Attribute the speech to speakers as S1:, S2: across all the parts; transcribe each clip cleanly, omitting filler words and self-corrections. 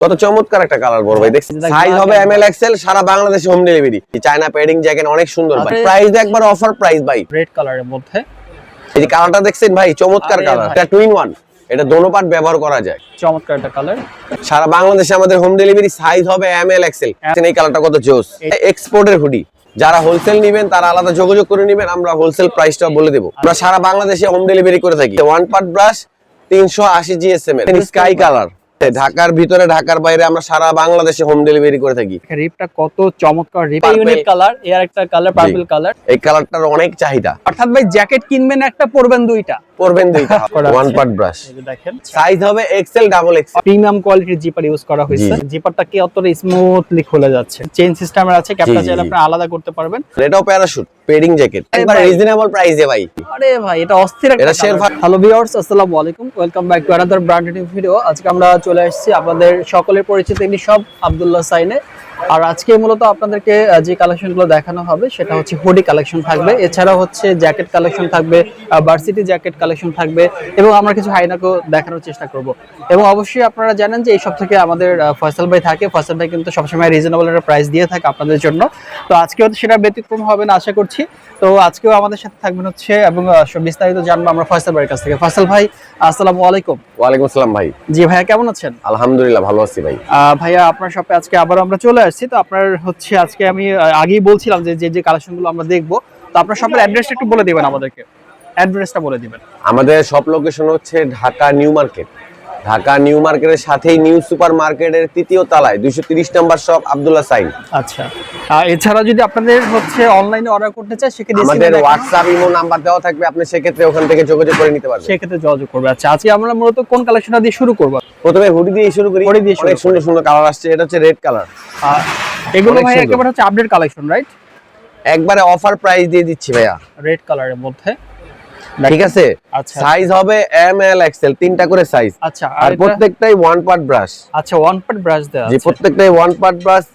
S1: কত চমৎকার একটা কালার বড় ভাই, দেখছেন সাইজ হবে এমএল এক্সএল, সারা বাংলাদেশে home delivery. China padding jacket অনেক সুন্দর ভাই, প্রাইস একবার অফার প্রাইস ভাই।
S2: রেড কালারের মধ্যে
S1: এই যে কালারটা দেখছেন ভাই, চমৎকার কালার, এটা টু ইন ওয়ান, এটা দোনো পার্ট ব্যবহার করা যায়।
S2: চমৎকার একটা কালার,
S1: সারা বাংলাদেশে আমাদের হোম ডেলিভারি, সাইজ হবে এমএল এক্সএল। এই কালারটা কত জোস, এক্সপোর্টের হুডি। যারা হোলসেল নেবেন তারা আলাদা যোগাযোগ করে নেবেন, আমরা হোলসেল প্রাইসটা বলে দেব। আমরা সারা বাংলাদেশে হোম ডেলিভারি করে থাকি। ওয়ান পার্ট ব্রাশ 380 জিএসএম এর স্কাই কালার, ঢাকার ভিতরে ঢাকার বাইরে আমরা সারা বাংলাদেশে হোম ডেলিভারি করে থাকি।
S2: রিপটা কত চমৎকার, রিপ ইউনিক কালার, এর একটা কালার পার্পল কালার,
S1: এই কালারটার অনেক চাহিদা।
S2: অর্থাৎ ভাই জ্যাকেট কিনবেন একটা, পরবেন দুইটা।
S1: ওয়ান পার্ট ব্রাশ,
S2: এই যে দেখেন
S1: সাইজ হবে এক্সএল ডাবল এক্সএল।
S2: প্রিমিয়াম কোয়ালিটির জিপার ইউজ করা হয়েছে। জিপারটা কি অতটা স্মুথলি খুলে যাচ্ছে, চেইন সিস্টেমের আছে, ক্যাপটা চাইলে আপনি আলাদা করতে পারবেন।
S1: এটাও প্যারাশুট পেডিং জ্যাকেট, একবার রিজনেবল প্রাইসে ভাই।
S2: আরে ভাই এটা অস্থির একটা কালার। হ্যালো ভিউয়ার্স, আসসালামু আলাইকুম, welcome back to another brand new video. আজকে আমরা চলে এসেছি আপনাদের সকলের পরিচিত ইনি সব আব্দুল্লাহ সাইনে। আর আজকে মূলত আপনাদেরকে যে কালেকশনগুলো দেখানো হবে সেটা হচ্ছে হুডি কালেকশন থাকবে, এছাড়া হচ্ছে জ্যাকেট কালেকশন থাকবে, ভার্সিটি জ্যাকেট কালেকশন থাকবে, এবং আমরা কিছু হাইনাকও দেখানোর চেষ্টা করব। এবং অবশ্যই আপনারা জানেন যে এই সব থেকে আমাদের ফয়সাল ভাই থাকে। ফয়সাল ভাই কিন্তু সবসময় রিজনেবল একটা প্রাইস দিয়ে থাকে আপনাদের জন্য। তো আজকেও সেটা ব্যতিক্রম হবে না আশা করছি। তো আজকেও আমাদের সাথে থাকবেন হচ্ছে, এবং বিস্তারিত জানবো আমরা ফয়সাল ভাইয়ের কাছ থেকে। ফয়সাল ভাই আসসালামু আলাইকুম।
S1: ওয়ালাইকুম আসসালাম ভাই।
S2: জি ভাইয়া, কেমন আছেন?
S1: আলহামদুলিল্লাহ ভালো আছি ভাই।
S2: ভাইয়া আপনার শপে আজকে আবার আমরা চলে আসছি। তো আপনার হচ্ছে আজকে আমি আগেই বলছিলাম যে যে কালেকশনগুলো আমরা দেখবো, তো আপনার শপের অ্যাড্রেসটা একটু বলে দিবেন আমাদেরকে, অ্যাড্রেসটা বলে দিবেন।
S1: আমাদের শপ লোকেশন হচ্ছে Dhaka new market. Dhaka new মার্কেটের সাথেই নিউ সুপার মার্কেটের তৃতীয় তলায় 230 নম্বর শপ আব্দুল্লাহ সাইন।
S2: আচ্ছা, এছাড়া যদি আপনাদের হচ্ছে অনলাইনে অর্ডার করতে চাই সেক্ষেত্রে
S1: আমাদের হোয়াটসঅ্যাপ ইমো নাম্বার দেওয়া থাকবে, আপনি সেক্ষেত্রে ওখান থেকে যোগাযোগ করে নিতে পারবেন।
S2: সেক্ষেত্রে যোগাযোগ করবে। আচ্ছা, আজকে আমরা মূলত কোন কালেকশনটা দিয়ে শুরু করব?
S1: প্রথমে হুডি দিয়ে শুরু করি।
S2: হুডি দিয়ে
S1: অনেক সুন্দর সুন্দর কালার আসছে, এটা হচ্ছে রেড কালার।
S2: এগুলো ভাই একেবারে হচ্ছে আপডেট কালেকশন, রাইট?
S1: একবারে অফার প্রাইস দিয়ে দিচ্ছি ভাইয়া,
S2: রেড কালারের মধ্যে।
S1: ঠিক আছে।
S2: আচ্ছা,
S1: সাইজ হবে এম এল এক্সএল, তিনটা করে সাইজ।
S2: আচ্ছা,
S1: আর প্রত্যেকটাই ওয়ান পার্ট ব্রাশ।
S2: আচ্ছা, ওয়ান পার্ট ব্রাশ দেওয়া আছে।
S1: জি, প্রত্যেকটাই ওয়ান পার্ট ব্রাশ।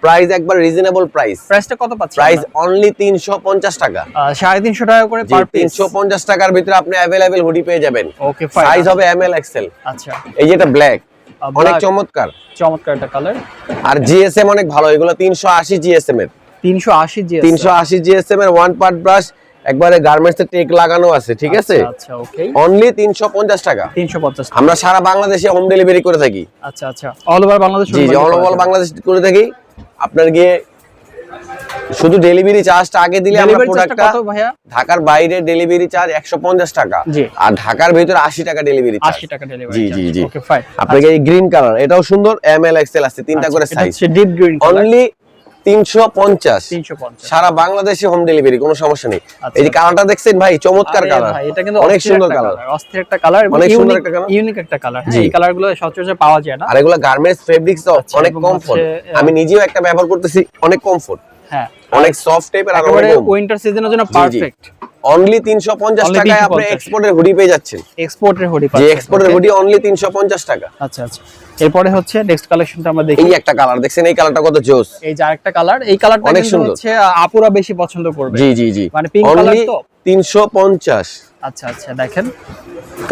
S1: প্রাইস একবার রিজনেবল প্রাইস।
S2: প্রাইসটা কত পাচ্ছেন?
S1: প্রাইস অনলি 350 টাকা।
S2: 350 টাকা করে পার পিস।
S1: 350 টাকার ভিতরে আপনি अवेलेबल হুডি পেয়ে যাবেন।
S2: ওকে, ফাইন।
S1: সাইজ হবে এম এল এক্সএল।
S2: আচ্ছা,
S1: এই যে এটা ব্ল্যাক, অনেক চমৎকার
S2: চমৎকার একটা কালার।
S1: আর জিএসএম অনেক ভালো, এগুলো 380 জিএসএম এর।
S2: 380 জিএসএম,
S1: 380 জিএসএম এর ওয়ান পার্ট ব্রাশ, একবারে গার্মেন্টস এর টেক লাগানো আছে, ঠিক আছে।
S2: আচ্ছা, ওকে,
S1: অনলি 350 টাকা।
S2: 350 টাকা।
S1: আমরা সারা বাংলাদেশে হোম ডেলিভারি করে থাকি।
S2: আচ্ছা আচ্ছা, অল ওভার বাংলাদেশ।
S1: জি জি, অল ওভার বাংলাদেশ করে থাকি। আপনার গিয়ে শুধু ডেলিভারি চার্জটা আগে দিলে আমরা প্রোডাক্টটা
S2: কত ভাইয়া?
S1: ঢাকার বাইরে ডেলিভারি চার্জ 150 টাকা, আর ঢাকার ভিতরে 80 টাকা ডেলিভারি চার্জ।
S2: 80 টাকা ডেলিভারি।
S1: জি জি জি,
S2: ওকে, ফাইন।
S1: আপনাকে এই গ্রিন কালার, এটাও সুন্দর, এম এল এক্সএল আছে, তিনটা করে সাইজ।
S2: এটা ডিপ গ্রিন কালার।
S1: অনলি 350।
S2: 350
S1: সারা বাংলাদেশে হোম ডেলিভারি, কোনো সমস্যা নেই। এই যে কালারটা দেখছেন ভাই, চমৎকার কালার,
S2: ভাই এটা কিন্তু
S1: অনেক সুন্দর কালার,
S2: অস্থির একটা কালার,
S1: অনেক সুন্দর একটা কালার,
S2: ইউনিক একটা কালার। এই কালারগুলো সচরাচর পাওয়া যায় না।
S1: আর এগুলো গার্মেন্টস ফেব্রিক্স অনেক কমফোর্ট। আমি নিজেও একটা ব্যবহার করতেছি, অনেক কমফোর্ট।
S2: হ্যাঁ,
S1: অনেক সফট টাইপের, আর
S2: একেবারে উইন্টার সিজনের জন্য পারফেক্ট।
S1: অনলি 350 টাকায় আপনি এক্সপোর্টের হুডি পেয়ে যাচ্ছেন।
S2: এক্সপোর্টের হুডি
S1: পাচ্ছেন, জি, এক্সপোর্টের হুডি অনলি 350 টাকা।
S2: আচ্ছা আচ্ছা, এরপরে হচ্ছে নেক্সট কালেকশনটা আমরা দেখি।
S1: এই একটা কালার দেখছেন, এই কালারটা কত জোস।
S2: এই যে আরেকটা কালার, এই কালারটা কিন্তু হচ্ছে আপুরা বেশি পছন্দ করবে।
S1: জি জি জি,
S2: মানে পিঙ্ক কালার তো।
S1: 350।
S2: আচ্ছা আচ্ছা, দেখেন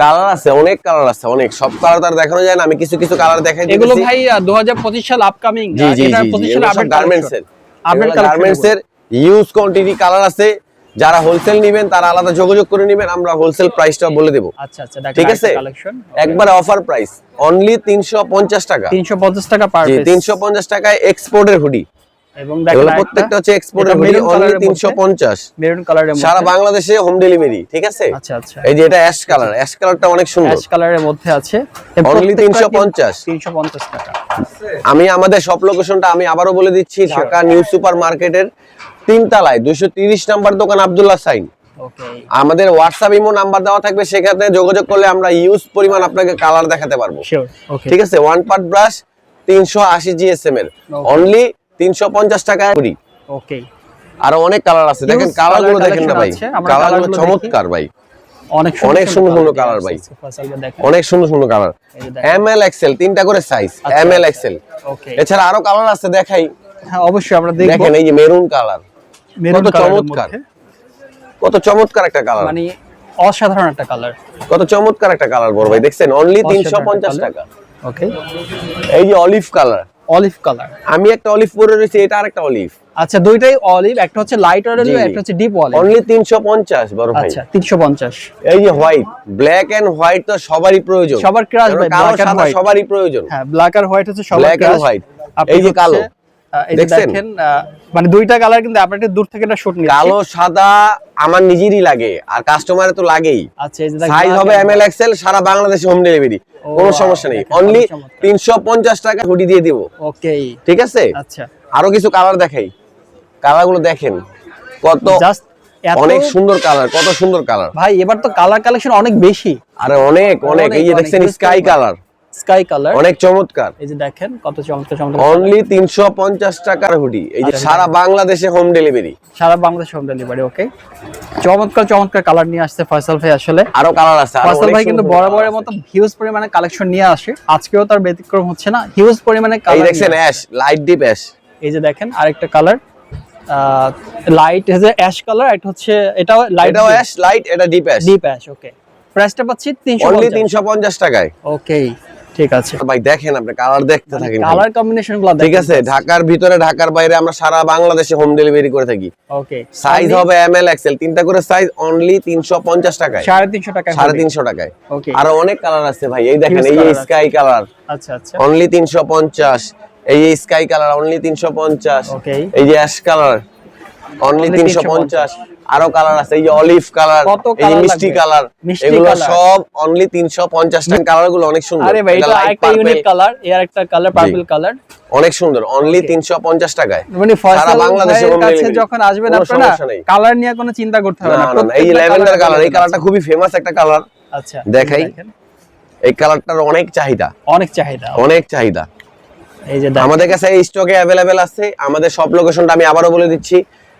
S1: কালার আছে, অনেক কালার আছে, অনেক। সব কালার তার দেখানো যায় না, আমি কিছু কিছু কালার দেখাই দিচ্ছি।
S2: এগুলো ভাই 2025 সাল আপকামিং, এটা 25 সাল আপডেট
S1: গার্মেন্টস এর,
S2: আপডেট
S1: গার্মেন্টস এর ইউজ কোয়ান্টিটি কালার আছে। যারা হোলসেল নেবেন তারা আলাদা যোগাযোগ করে নেবেন, আমরা হোলসেল প্রাইসটা বলে দেব।
S2: আচ্ছা আচ্ছা, দেখেন
S1: ঠিক আছে,
S2: কালেকশন
S1: একবারে অফার প্রাইস অনলি 350 টাকা।
S2: 350 টাকা পার পিস।
S1: 350 টাকায় এক্সপোর্টের হুডি,
S2: এবং দেখেন
S1: প্রত্যেকটা হচ্ছে এক্সপোর্টের হুডি, অনলি 350।
S2: মেরুন কালারের মধ্যে,
S1: সারা বাংলাদেশে হোম ডেলিভারি, ঠিক আছে।
S2: আচ্ছা আচ্ছা,
S1: এই যে এটা অ্যাশ কালার, অ্যাশ কালারটা অনেক সুন্দর,
S2: অ্যাশ কালারের মধ্যে আছে,
S1: অনলি 350।
S2: 350 টাকা।
S1: আমি আমাদের শপ লোকেশনটা আমি আবারো বলে দিচ্ছি, ঢাকা নিউ সুপার মার্কেটের 3 তলায় 230 নাম্বার দোকান আব্দুল্লাহ সাইন।
S2: ওকে,
S1: আমাদের হোয়াটসঅ্যাপ ইমো নাম্বার দেওয়া থাকবে, সেখানে যোগাযোগ করলে আমরা ইউজ পরিমাণ আপনাকে কালার দেখাতে পারবো।
S2: শিওর, ওকে,
S1: ঠিক আছে। ওয়ান পার্ট ব্রাশ 380 জিএসএম এর, অনলি 350 টাকায় হুডি।
S2: ওকে,
S1: আর অনেক কালার আছে, দেখেন কালারগুলো দেখেন না ভাই, কালারগুলো চমৎকার ভাই, অনেক সুন্দর সুন্দর কালার ভাই, অনেক সুন্দর সুন্দর কালার। এম এল এক্সএল, তিনটা করে সাইজ, এম এল এক্সএল।
S2: ওকে,
S1: এছাড়া আরো কালার আছে, দেখাই।
S2: হ্যাঁ অবশ্যই আমরা দেখব।
S1: দেখেন এই যে মেরুন কালার, কত চমৎকার, কত চমৎকার একটা কালার,
S2: মানে অসাধারণ একটা কালার,
S1: কত চমৎকার একটা কালার বড় ভাই, দেখছেন অনলি 350 টাকা।
S2: ওকে,
S1: এই যে অলিভ কালার,
S2: অলিভ কালার।
S1: আমি একটা অলিভ পরে রয়েছে, এটা আরেকটা অলিভ।
S2: আচ্ছা, দুইটাই অলিভ, একটা হচ্ছে লাইট অলিভ, একটা হচ্ছে ডিপ অলিভ।
S1: অনলি 350 বড় ভাই।
S2: আচ্ছা, 350।
S1: এই যে হোয়াইট, ব্ল্যাক এন্ড হোয়াইট তো সবারই প্রয়োজন,
S2: সবার ক্রাশ ভাই,
S1: কালো
S2: ব্ল্যাক এন্ড
S1: সাদা
S2: হোয়াইট
S1: সবারই প্রয়োজন।
S2: হ্যাঁ, ব্ল্যাক আর হোয়াইট হচ্ছে সবার
S1: ব্ল্যাক এন্ড
S2: ক্রাশ।
S1: হোয়াইট।
S2: আপনি
S1: এই যে
S2: হচ্ছে,
S1: কালো,
S2: এই যে দেখেন মানে দুইটা কালার, কিন্তু আপনার একটু দূর থেকে একটা শুট নিচ্ছি।
S1: কালো সাদা আমার নিজেরই লাগে, আর কাস্টমারে তো লাগেই।
S2: আচ্ছা, এই যে দেখেন
S1: সাইজ হবে এমএল এক্সেল, সারা বাংলাদেশে হোম ডেলিভারি, কোনো সমস্যা নেই। অনলি 350 টাকা হুডি দিয়ে দিব।
S2: ওকে,
S1: ঠিক আছে।
S2: আচ্ছা,
S1: আরো কিছু কালার দেখাই, কালারগুলো দেখেন কত
S2: জাস্ট
S1: অনেক সুন্দর কালার, কত সুন্দর কালার
S2: ভাই। এবার তো কালার কালেকশন অনেক বেশি,
S1: আরে অনেক অনেক। এই যে দেখছেন স্কাই কালার,
S2: স্কাই কালার
S1: অনেক চমৎকার।
S2: এই যে দেখেন কত চমৎকার চমৎকার।
S1: অনলি 350 টাকার হুডি, এই যে সারা বাংলাদেশে হোম ডেলিভারি,
S2: সারা বাংলাদেশ হোম ডেলিভারি। ওকে, চমৎকার চমৎকার কালার নিয়ে আসছে ফয়সাল ভাই। আসলে
S1: আরো কালার আছে, আরো
S2: ফয়সাল
S1: অনেক
S2: ভাই কিন্তু
S1: সুন্দর
S2: বরাবরের মতো হিউজ পরিমাণে কালেকশন নিয়ে আসে, আজকেও তার ব্যতিক্রম হচ্ছে না, হিউজ পরিমাণে
S1: এই
S2: কালার।
S1: দেখছেন অ্যাশ, লাইট ডিপ অ্যাশ।
S2: এই যে দেখেন আরেকটা কালার, লাইট এই যে অ্যাশ কালার, এটা হচ্ছে এটাও লাইট,
S1: এটাও অ্যাশ লাইট, এটা deep ash.
S2: Deep ash. Okay, প্রাইসটা পাচ্ছি
S1: অনলি
S2: 350
S1: 350 টাকায়।
S2: ওকে, ঠিক আছে
S1: ভাই দেখেন, আপনি কালার দেখতে থাকেন,
S2: কালার কম্বিনেশনগুলো
S1: ঠিক আছে। ঢাকার ভিতরে ঢাকার বাইরে আমরা সারা বাংলাদেশে হোম ডেলিভারি করে থাকি।
S2: ওকে,
S1: সাইজ হবে এমএল এক্সেল, তিনটা করে সাইজ, অনলি 350 টাকায়,
S2: 350 টাকা,
S1: 350 টাকায়।
S2: ওকে,
S1: আরো অনেক কালার আছে ভাই, এই দেখেন,
S2: Huge
S1: এই যে
S2: color আছে।
S1: স্কাই কালার,
S2: আচ্ছা আচ্ছা,
S1: অনলি 350। এই যে স্কাই কালার অনলি 350।
S2: ওকে,
S1: এই যে অ্যাশ কালার অনলি 350। আরো কালার আছে, এই যে অলিভ কালার,
S2: কত
S1: এই যে
S2: color
S1: মিষ্টি
S2: লাগবে?
S1: কালার,
S2: মিষ্টি
S1: এগুলো
S2: color।
S1: সব অনলি 350 টাকা। কালার গুলো অনেক সুন্দর।
S2: আরে ভাই, এটা
S1: light
S2: একটা
S1: purple,
S2: ইউনিক কালার, এর একটা কালার পার্পল কালার,
S1: অনেক সুন্দর, অনলি 350 টাকায়।
S2: মানে
S1: সারা
S2: ফয়সাল
S1: বাংলাদেশে
S2: ভাইয়ের
S1: home
S2: কাছে
S1: delivery,
S2: যখন আসবেন
S1: কোনো
S2: আপনারা
S1: সমস্যা নেই।
S2: কালার নিয়ে কোনো চিন্তা করতে হবে
S1: না
S2: না।
S1: না না, এই যে ল্যাভেন্ডার কালার, এই কালারটা খুবই ফেমাস একটা কালার।
S2: আচ্ছা,
S1: দেখাই, এই কালারটার অনেক চাহিদা,
S2: অনেক চাহিদা,
S1: অনেক চাহিদা।
S2: এই যে
S1: আমাদের কাছে এই স্টকে অ্যাভেলেবেল আছে। আমাদের সব লোকেশনটা আমি আবারও বলে দিচ্ছি,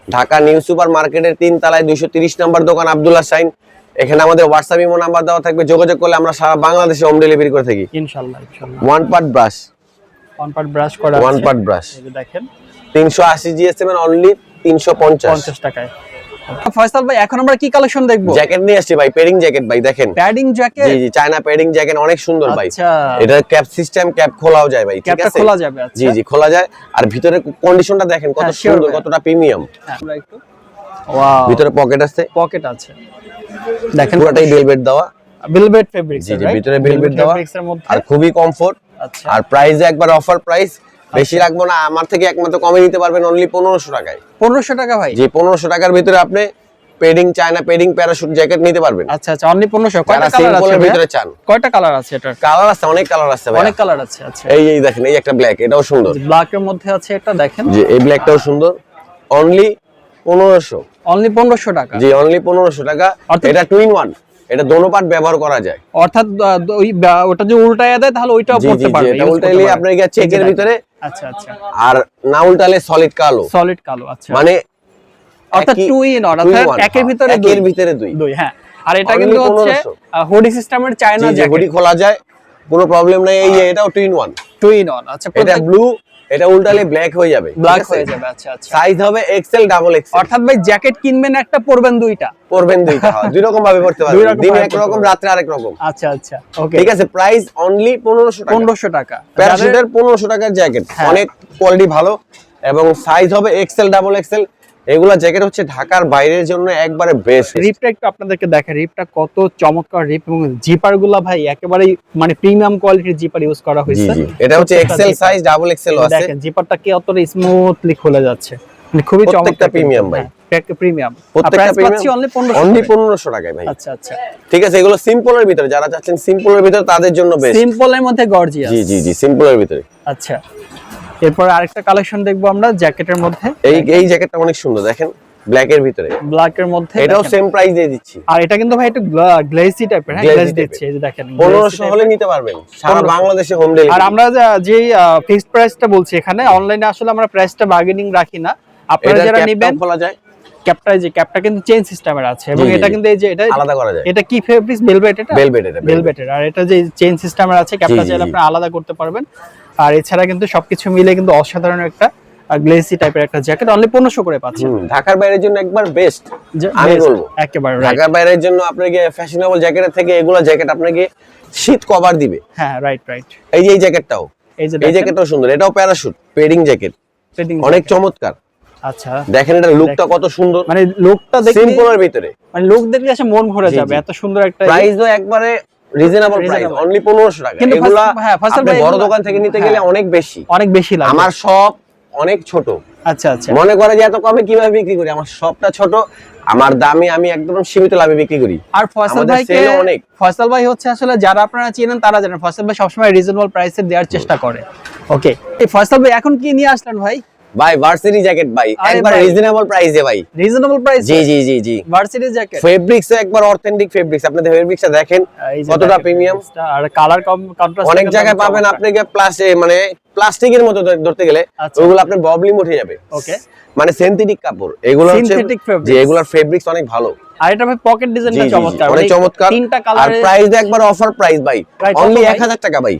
S1: ঢাকা নিউ সুপার মার্কেটের 3 তলায় 230 নম্বর দোকান আব্দুল্লাহ শাইন। এখানে আমাদের হোয়াটসঅ্যাপ ইমো নাম্বার দেওয়া থাকবে, যোগাযোগ করলে আমরা সারা বাংলাদেশে হোম ডেলিভারি করে থাকি।
S2: ইনশাআল্লাহ ইনশাআল্লাহ।
S1: One part brush,
S2: one part brush করা আছে,
S1: ওয়ান পার্ট ব্রাশ,
S2: এই যে দেখেন
S1: 380 জিএসএম এর অনলি 350
S2: 50 টাকায়। ফয়সাল ভাই, এখন আমরা কি কালেকশন দেখবো?
S1: জ্যাকেট নিয়ে আসছি ভাই, পেডিং জ্যাকেট ভাই, দেখেন
S2: প্যাডিং জ্যাকেট।
S1: জি জি, চায়না পেডিং জ্যাকেট অনেক সুন্দর ভাই।
S2: আচ্ছা,
S1: এটা ক্যাপ সিস্টেম, ক্যাপ খোলাও যায় ভাই, ঠিক
S2: ক্যাপটা
S1: আছে।
S2: খোলা যাবে। আচ্ছা,
S1: জি জি, খোলা যায়। আর ভিতরে কন্ডিশনটা দেখেন কত
S2: হ্যাঁ, sure
S1: সুন্দর,
S2: ভাই।
S1: কতটা প্রিমিয়াম।
S2: হ্যাঁ, আমরা একটু, ওয়াও,
S1: ভিতরে পকেট আছে,
S2: পকেট আছে, দেখেন
S1: পুরোটাই ভেলভেট দেওয়া।
S2: ভেলভেট ফেব্রিক্স,
S1: জি জি, ভিতরে ভেলভেট দেওয়া,
S2: এর মধ্যে।
S1: আর খুবই কমফোর্ট।
S2: আচ্ছা,
S1: আর প্রাইস একবার অফার প্রাইস, বেশি রাখবো না, আমার থেকে একমাত্র কমে নিতে পারবেন অনলি 1500 টাকায়।
S2: 1500 টাকা ভাই।
S1: জি, 1500 টাকার ভিতরে আপনি padding China padding parachute jacket নিতে পারবেন।
S2: আচ্ছা আচ্ছা, অনলি 1500। কয়টা
S1: যারা
S2: কালার আছে
S1: সিম্পলের
S2: ভাইয়া?
S1: ভিতরে চান।
S2: কয়টা কালার আছে এটার?
S1: কালার আছে, অনেক কালার আছে ভাই,
S2: অনেক কালার আছে। আচ্ছা,
S1: এই দেখেন, এই একটা ব্ল্যাক, এটাও সুন্দর।
S2: ব্ল্যাক এর মধ্যে আছে একটা, দেখেন
S1: জি, এই ব্ল্যাকটাও সুন্দর, অনলি 1500।
S2: অনলি 1500 টাকা।
S1: জি, অনলি 1500 টাকা।
S2: অর্থাৎ-
S1: এটা 2 in 1, এটা দোনো পার্ট ব্যবহার করা যায়।
S2: অর্থাৎ ওই ওটা যে উল্টায়া দেয় তাহলে ওইটাও
S1: জি জি
S2: পড়তে
S1: জি,
S2: পারবে,
S1: এটা
S2: use
S1: উল্টাইলে
S2: করতে পারবে।
S1: আপনার গিয়ে চেকের ভিতরে,
S2: আচ্ছা আচ্ছা,
S1: আর না উল্টালে সলিড কালো,
S2: সলিড কালো। আচ্ছা,
S1: মানে
S2: অর্থাৎ
S1: একই-
S2: 2 in 1,
S1: two in
S2: অর্থাৎ
S1: one,
S2: একের ভিতরে
S1: একের ভিতরে দুই।
S2: দুই। হ্যাঁ, আর এটা
S1: Only
S2: কিন্তু হচ্ছে
S1: 1500
S2: হুডি সিস্টেমের চায়না
S1: জি জি,
S2: জ্যাকেট,
S1: হুডি খোলা যায়, কোনো প্রবলেম নাই। এই যে এটাও 2 in 1,
S2: 2 in 1। আচ্ছা,
S1: এটা ব্লু, এটা উল্টালে ব্ল্যাক হয়ে যাবে,
S2: ব্ল্যাক হয়ে যাবে। আচ্ছা আচ্ছা,
S1: সাইজ হবে এক্সেল ডাবল এক্সেল।
S2: অর্থাৎ ভাই জ্যাকেট কিনবেন একটা, পরবেন দুইটা,
S1: পরবেন দুইটা, দুই রকম ভাবে পড়তে
S2: দুই
S1: পারবেন,
S2: রকম
S1: দিনে
S2: ভাবে
S1: এক
S2: পড়তে
S1: রকম,
S2: পারবেন।
S1: রাত্রে আরেক রকম।
S2: আচ্ছা আচ্ছা, ওকে,
S1: ঠিক আছে। প্রাইস অনলি 1500 টাকা।
S2: 1500 টাকা।
S1: প্যারাশুটের 1500 টাকার জ্যাকেট,
S2: হ্যাঁ।
S1: অনেক কোয়ালিটি ভালো, এবং সাইজ হবে এক্সেল ডাবল এক্সেল। এগুলা জ্যাকেট হচ্ছে ঢাকার বাইরের জন্য একবারে বেস্ট।
S2: রিপটা একটু আপনাদেরকে দেখেন, রিপটা কত চমৎকার রিপ, এবং জিপার গুলা ভাই একেবারে মানে প্রিমিয়াম কোয়ালিটির জিপার ইউজ করা
S1: জি
S2: হয়েছে।
S1: জি, এটা হচ্ছে এক্সেল সাইজ, ডাবল এক্সেল আছে।
S2: দেখেন জিপারটা কি অতটা স্মুথলি খুলে যাচ্ছে, মানে খুবই
S1: প্রত্যেকটা
S2: চমৎকার
S1: প্রিমিয়াম ভাই,
S2: প্রিমিয়াম।
S1: প্রত্যেকটা
S2: প্রাইস পাচ্ছি
S1: প্রিমিয়াম,
S2: অনলি 1500
S1: অনলি 1500 টাকায় ভাই।
S2: আচ্ছা আচ্ছা,
S1: ঠিক আছে। এগুলো সিম্পলের ভিতরে, যারা চাচ্ছেন সিম্পলের ভিতরে তাদের জন্য বেস্ট।
S2: সিম্পলের মধ্যে গর্জিয়াস।
S1: জি জি জি, সিম্পলের ভিতরে।
S2: আচ্ছা, এরপর আরেকটা কালেকশন দেখবো আমরা জ্যাকেটের মধ্যে।
S1: এই জ্যাকেটটা অনেক সুন্দর, দেখেন ব্ল্যাক এর ভিতরে,
S2: ব্ল্যাক এর মধ্যে,
S1: এটাও
S2: দেখেন।
S1: সেম প্রাইস দিয়ে দিচ্ছি।
S2: আর এটা কিন্তু ভাই একটু গ্লেজি টাইপের, হ্যাঁ,
S1: Glazy
S2: গ্লেজ
S1: type-এর।
S2: দিচ্ছে, এই যে দেখেন
S1: 1500 হলে নিতে পারবেন, সারা
S2: 1500
S1: বাংলাদেশে হোম
S2: আর
S1: ডেলিভারি।
S2: আমরা যে ফিক্সড প্রাইসটা বলছি এখানে, অনলাইনে আসলে আমরা প্রাইসটা বার্গেনিং রাখি না। আপনারা
S1: এটা
S2: যারা
S1: ক্যাপটাও
S2: নেবেন,
S1: খোলা যায়,
S2: ক্যাপটা কিন্তু চেইন সিস্টেমের আছে, এবং
S1: জি, জি,
S2: এটা
S1: জি।
S2: কিন্তু এই যে
S1: আলাদা করা যায়।
S2: এটা কি ফেব্রিক? ভেলভেট। এটা
S1: ভেলভেট, এটা
S2: ভেলভেটের। আর এটা যে চেইন সিস্টেমের আছে, ক্যাপটা
S1: জি, জি,
S2: চাইলে
S1: জি।
S2: আপনি আলাদা করতে পারবেন। আর এছাড়া কিন্তু সবকিছু মিলে কিন্তু অসাধারণ একটা গ্লেসি টাইপের একটা জ্যাকেট, অনলি 1500 করে পাচ্ছেন।
S1: ঢাকার বাইরের জন্য একবার বেস্ট আমি
S2: Best,
S1: বলবো।
S2: একেবারে right।
S1: ঢাকার বাইরের জন্য আপনাকে ফ্যাশনেবল জ্যাকেটের থেকে এগুলা জ্যাকেট আপনাকে শীত কভার দিবে।
S2: হ্যাঁ, রাইট।
S1: এই যে এই জ্যাকেটটাও, এই জ্যাকেটটাও সুন্দর, এটাও প্যারাশুট পেডিং জ্যাকেট, অনেক চমৎকার।
S2: আচ্ছা,
S1: দেখেন এটা লুকটা কত সুন্দর,
S2: মানে লুকটা দেখলে
S1: সিম্পলের ভিতরে,
S2: মানে লুক দেখলে আসলে মন ভরে যাবে, এত সুন্দর একটা
S1: প্রাইসও একবারে রিজনেবল প্রাইস, অনলি 1500 টাকা। এগুলা আপনি বড় দোকান থেকে নিতে গেলে অনেক বেশি লাগে। আমার সব অনেক ছোট।
S2: আচ্ছা,
S1: মনে করে যে এত কমে কিভাবে বিক্রি করি, আমার সবটা ছোট, আমার দামে আমি একদম সীমিত লাভে বিক্রি করি।
S2: আর ফয়সাল ভাই হচ্ছে আসলে যারা আপনারা চেনেন তারা জানেন ফয়সাল ভাই সবসময় রিজনেবল প্রাইসে দেওয়ার চেষ্টা করে। ওকে, এই ফয়সাল ভাই এখন কি নিয়ে আসলেন ভাই?
S1: ভাই ভার্সিটি জ্যাকেট ভাই, একবার রিজনেবল প্রাইসে ভাই,
S2: রিজনেবল প্রাইস।
S1: জি
S2: ভার্সিটি জ্যাকেট,
S1: ফেব্রিক্স একবার অথেন্টিক ফেব্রিক্স, আপনাদের ফেব্রিক্সটা দেখেন কতটা প্রিমিয়াম,
S2: আর কালার কন্ট্রাস্ট
S1: অনেক জায়গায় পাবেন আপনাকে প্লাস্টিকের মতো ধরতে গেলে ওগুলো আপনার প্রবলেম উঠে যাবে।
S2: ওকে,
S1: মানে সিনথেটিক কাপড়, এগুলো হচ্ছে যে এগুলোর ফেব্রিক্স অনেক ভালো।
S2: আর এটা ভাই পকেট ডিজাইনটা চমৎকার,
S1: অনেক চমৎকার।
S2: তিনটা কালার।
S1: আর প্রাইস একবার অফার প্রাইস ভাই, অনলি 1000 টাকা ভাই।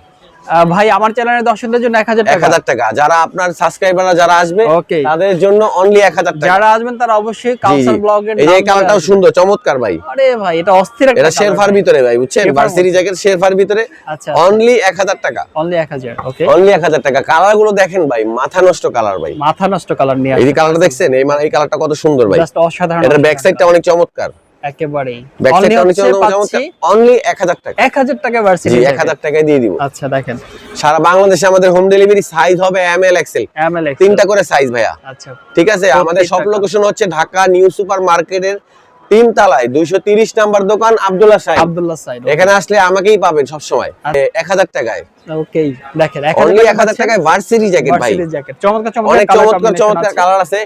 S2: ভাই আমার চ্যানেলের দর্শকদের জন্য 1000
S1: টাকা, যারা আপনার সাবস্ক্রাইবাররা যারা আসবে তাদের জন্য অনলি 1000 টাকা।
S2: যারা আসবেন তারা অবশ্যই কাউসার ব্লগের,
S1: এই যে কালারটাও সুন্দর চমৎকার ভাই।
S2: আরে ভাই এটা অস্থির একটা,
S1: এটা শেরফার ভিতরে ভাই, বুঝছেন, ভার্সিটি জ্যাকেট শেরফার ভিতরে।
S2: আচ্ছা,
S1: অনলি 1000 টাকা,
S2: অনলি 1000। ওকে,
S1: অনলি 1000 টাকা। কালারগুলো দেখেন ভাই, মাথা নষ্ট কালার ভাই,
S2: মাথা নষ্ট কালার নিয়ে
S1: এই যে কালারটা দেখছেন, এই কালারটা কত সুন্দর ভাই,
S2: জাস্ট অসাধারণ।
S1: এটার ব্যাক সাইডটা অনেক চমৎকার,
S2: একেবারেই
S1: ব্যাক সাইডটা অনেক চমৎকার। অনলি 1000 টাকা,
S2: 1000 টাকা ভার্সিটি,
S1: 1000 টাকায় দিয়ে দিব।
S2: আচ্ছা, দেখেন
S1: সারা বাংলাদেশে আমাদের হোম ডেলিভারি, সাইজ হবে এম এল এক্সেল, তিনটা করে সাইজ ভাইয়া।
S2: আচ্ছা,
S1: ঠিক আছে। আমাদের সব লোকেশন হচ্ছে ঢাকা নিউ সুপার মার্কেটের 3 তলায় 230 নাম্বার দোকান আব্দুল্লাহ সাইড। এখানে আসলে আমাকেই পাবেন সব সময় 1000 টাকায়।
S2: ওকে, দেখেন
S1: অনলি 1000 টাকায় ভার্সিটি জ্যাকেট ভাই, অনেক চমৎকার কালার আছে।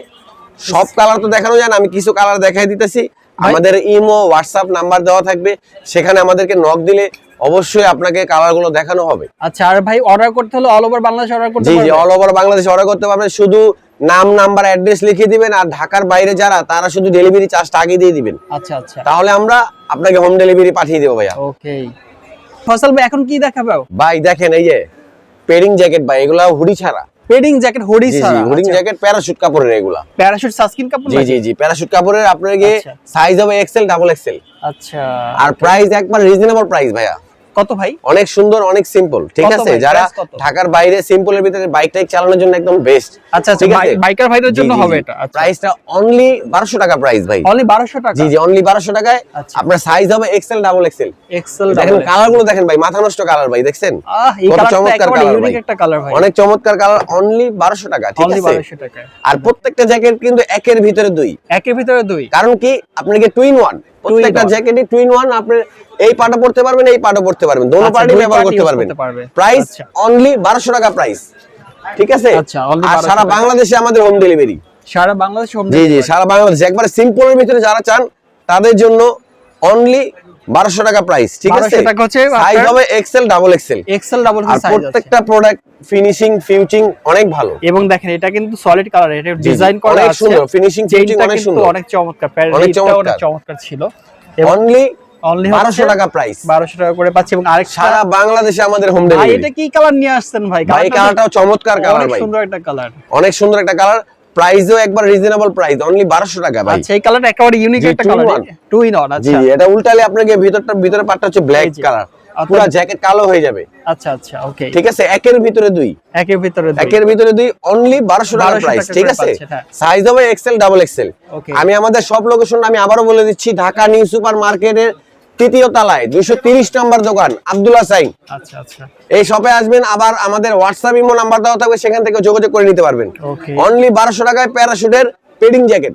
S1: সব কালার তো দেখানো যায় না, আমি কিছু কালার দেখাই দিতেছি। আমাদের ইমো হোয়াটসঅ্যাপ নাম্বার দেওয়া থাকবে, সেখানে আমাদেরকে নক দিলে অবশ্যই আপনাকে কালারগুলো দেখানো হবে।
S2: আচ্ছা, আর ভাই অর্ডার করতে হলে অল ওভার বাংলাদেশ অর্ডার করতে পারবেন? জি,
S1: অল ওভার বাংলাদেশ অর্ডার করতে পারবেন। শুধু নাম, নাম্বার, অ্যাড্রেস লিখে দিবেন, আর ঢাকার বাইরে যারা তারা শুধু ডেলিভারি চার্জটা আগে দিয়ে দিবেন।
S2: আচ্ছা,
S1: তাহলে আমরা আপনাকে হোম ডেলিভারি পাঠিয়ে দেব ভাইয়া।
S2: ওকে, ফয়সাল ভাই এখন কি দেখাবো?
S1: ভাই দেখেন এই যে পেডিং জ্যাকেট ভাই, এগুলা হুডি ছাড়া।
S2: পেডিং জ্যাকেট, হুডি ছাড়া,
S1: হুডি জ্যাকেট প্যারাশুট কাপড়ের, এগুলা
S2: প্যারাশুট সানস্ক্রিন কাপড়।
S1: জি প্যারাশুট কাপড়ের, আপনাকে সাইজ হবে এক্সেল, ডাবল এক্সেল।
S2: আচ্ছা,
S1: আর প্রাইস একবার রিজনেবল প্রাইস ভাইয়া।
S2: কত ভাই?
S1: অনেক সুন্দর, অনেক সিম্পল। ঠিক আছে, যারা ঢাকার বাইরে সিম্পলের ভিতরে বাইক টাইক চালানোর জন্য একদম বেস্ট।
S2: আচ্ছা, বাইকার ভাইদের জন্য হবে এটা।
S1: প্রাইসটা অনলি 1200 টাকা প্রাইস ভাই,
S2: অনলি 1200 টাকা।
S1: জি অনলি 1200 টাকায়। আপনার সাইজ হবে এক্সেল, ডাবল এক্সেল। দেখেন কালারগুলো দেখেন ভাই, মাথা নষ্ট কালার ভাই, দেখছেন কত চমৎকার কালার, ইউনিক একটা কালার ভাই, অনেক চমৎকার কালার। অনলি 1200 টাকা। ঠিক আছে, 1200 টাকা। আর প্রত্যেকটা জ্যাকেট কিন্তু একের ভিতরে দুই, কারণ কি আপনাকে টুইন ওয়ান, প্রত্যেকটা জ্যাকেটই টুইন ওয়ান। আপনি এই পাটা পড়তে পারবেন, এই পাটা পড়তে পারবেন, দোনো পার্টি ব্যবহার করতে পারবেন। প্রাইস অনলি 1200 টাকা প্রাইস। ঠিক আছে, আর সারা বাংলাদেশে আমাদের হোম ডেলিভারি,
S2: সারা বাংলাদেশে হোম
S1: জি সারা বাংলাদেশ। একবারে সিম্পলের ভিতরে যারা চান তাদের জন্য অনলি 1200 টাকা প্রাইস। ঠিক আছে, সাইজ হবে এক্সেল, ডাবল এক্সেল। আর প্রত্যেকটা প্রোডাক্ট ফিনিশিং ফিউচিং অনেক ভালো।
S2: এবং দেখেন এটা কিন্তু সলিড কালার, এটা ডিজাইন করা আছে,
S1: অনেক সুন্দর, ফিনিশিং ফিউচিং অনেক সুন্দর,
S2: অনেক চমৎকার, অনেক চমৎকার ছিল।
S1: অনলি 1200 টাকা প্রাইস,
S2: 1200 টাকা করে পাচ্ছি। এবং আরেক
S1: সারা বাংলাদেশে আমাদের হোম ডেলিভারি।
S2: ভাই এটা কি কালার নিয়ে আসছেন ভাই?
S1: ভাই কালারটাও চমৎকার কালার ভাই,
S2: সুন্দর একটা কালার,
S1: অনেক সুন্দর একটা কালার। প্রাইসও একবার রিজনেবল প্রাইস, অনলি 1200 টাকা ভাই।
S2: আচ্ছা, এই কালারটা একেবারে ইউনিক একটা কালার, টু ইন ওয়ান। আচ্ছা,
S1: জি এটা উল্টালে আপনাকে ভিতরে পার্টটা হচ্ছে ব্ল্যাক কালার, পুরো জ্যাকেট কালো হয়ে যাবে।
S2: আচ্ছা, ওকে,
S1: ঠিক আছে। একের ভিতরে দুই, অনলি 1200 টাকা প্রাইস। ঠিক আছে, সাইজ হবে এক্সেল, ডাবল এক্সেল। আমি আমাদের সব লোকেশন আমি আবারও বলে দিচ্ছি, ঢাকা নিউ সুপার মার্কেটের 3য় তলায় 230 নম্বর দোকান আব্দুল্লাহ সাইন।
S2: আচ্ছা,
S1: এই শপে আসবেন। আবার আমাদের হোয়াটসঅ্যাপ ইমো নাম্বার দেওয়া থাকবে, সেখান থেকে যোগাযোগ করে নিতে পারবেন। অনলি 1200 টাকায় প্যারাশুটের পেডিং জ্যাকেট।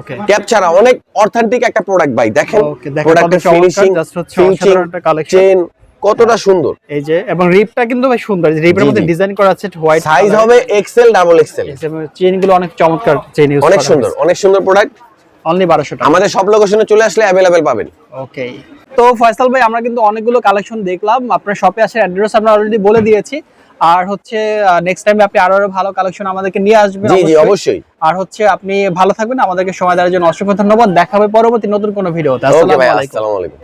S1: ওকে, ক্যাপ ছাড়া অনেক অথেন্টিক একটা প্রোডাক্ট ভাই। দেখেন প্রোডাক্টের ফিনিশিং, চেইন কতটা সুন্দর।
S2: এই যে, এবং রিপটা কিন্তু ভাই সুন্দর, রিপের মধ্যে ডিজাইন করা আছে হোয়াইট।
S1: সাইজ হবে এক্সেল, ডাবল এক্সেল।
S2: চেইন গুলো অনেক চমৎকার চেইন ইউজ করা,
S1: অনেক সুন্দর প্রোডাক্ট।
S2: অনলি 1200 টাকা।
S1: আমাদের সব লোকেশনে চলে আসলে अवेलेबल পাবেন।
S2: ওকে, তো ফয়সাল ভাই আমরা কিন্তু অনেকগুলো কালেকশন দেখলাম, আপনার শপে আসার অ্যাড্রেস আমরা অলরেডি বলে দিয়েছি। আর হচ্ছে নেক্সট টাইমে আপনি আরো ভালো কালেকশন আমাদেরকে নিয়ে আসবেন।
S1: জি অবশ্যই।
S2: আর হচ্ছে আপনি ভালো থাকবেন, আমাদেরকে সময় দেওয়ার জন্য অসংখ্য ধন্যবাদ। দেখা হবে পরবর্তী নতুন কোনো ভিডিওতে। আসসালামু আলাইকুম।